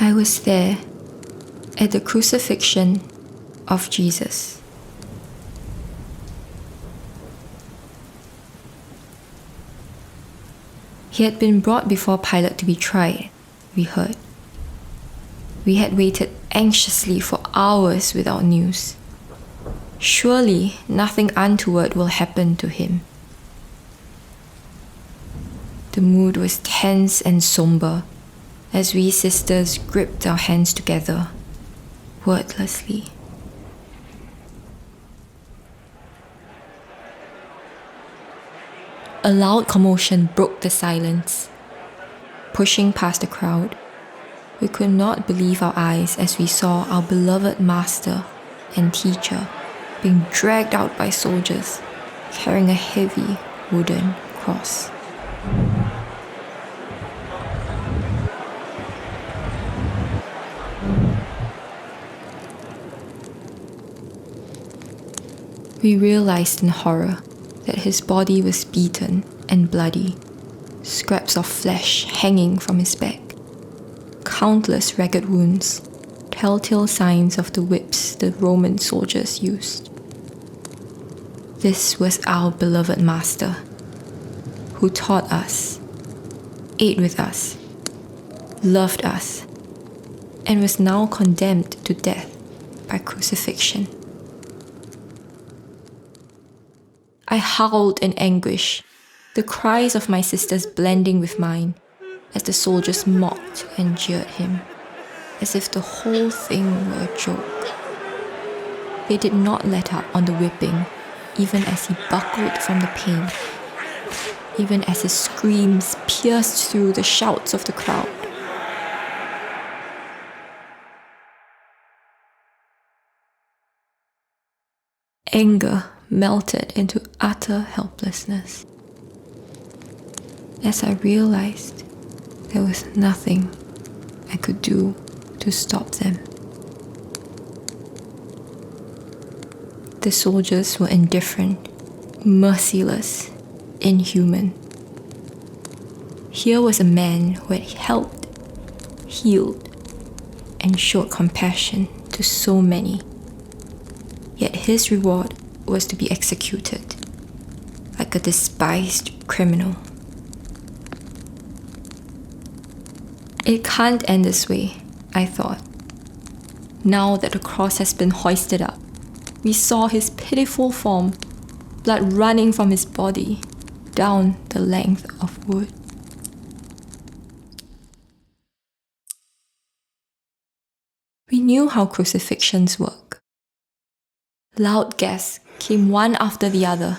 I was there at the crucifixion of Jesus. He had been brought before Pilate to be tried, we heard. We had waited anxiously for hours without news. Surely nothing untoward will happen to him. The mood was tense and somber as we sisters gripped our hands together, wordlessly. A loud commotion broke the silence. Pushing past the crowd, we could not believe our eyes as we saw our beloved master and teacher being dragged out by soldiers carrying a heavy wooden cross. We realized in horror that his body was beaten and bloody, scraps of flesh hanging from his back, countless ragged wounds, telltale signs of the whips the Roman soldiers used. This was our beloved master, who taught us, ate with us, loved us, and was now condemned to death by crucifixion. I howled in anguish, the cries of my sisters blending with mine, as the soldiers mocked and jeered him, as if the whole thing were a joke. They did not let up on the whipping, even as he buckled from the pain, even as his screams pierced through the shouts of the crowd. Anger melted into utter helplessness as I realized there was nothing I could do to stop them. The soldiers were indifferent, merciless, inhuman. Here was a man who had helped, healed, and showed compassion to so many. Yet his reward was to be executed, like a despised criminal. It can't end this way, I thought. Now that the cross has been hoisted up, we saw his pitiful form, blood running from his body, down the length of wood. We knew how crucifixions work. Loud gasps came one after the other,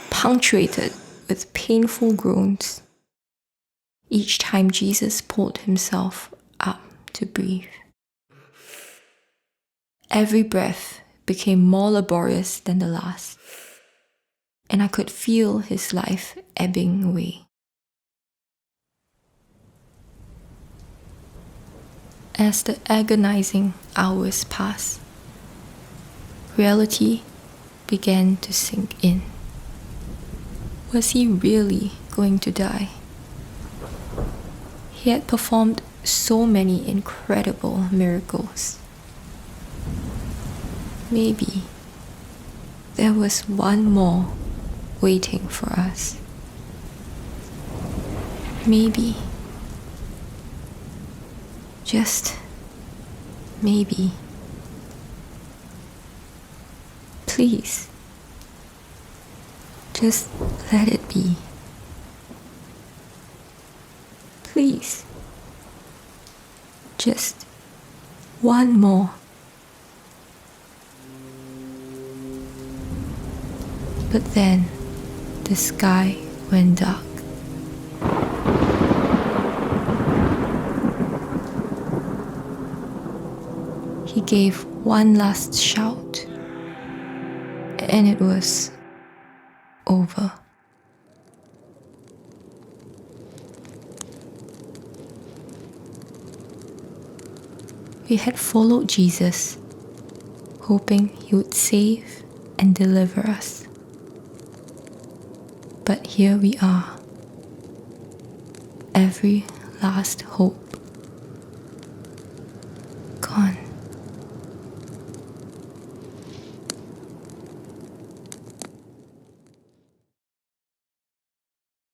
punctuated with painful groans, each time Jesus pulled himself up to breathe. Every breath became more laborious than the last, and I could feel his life ebbing away. As the agonizing hours passed, reality began to sink in. Was he really going to die? He had performed so many incredible miracles. Maybe there was one more waiting for us. Maybe, just maybe. Please, just let it be. Please, just one more. But then the sky went dark. He gave one last shout, and it was over. We had followed Jesus, hoping he would save and deliver us. But here we are. Every last hope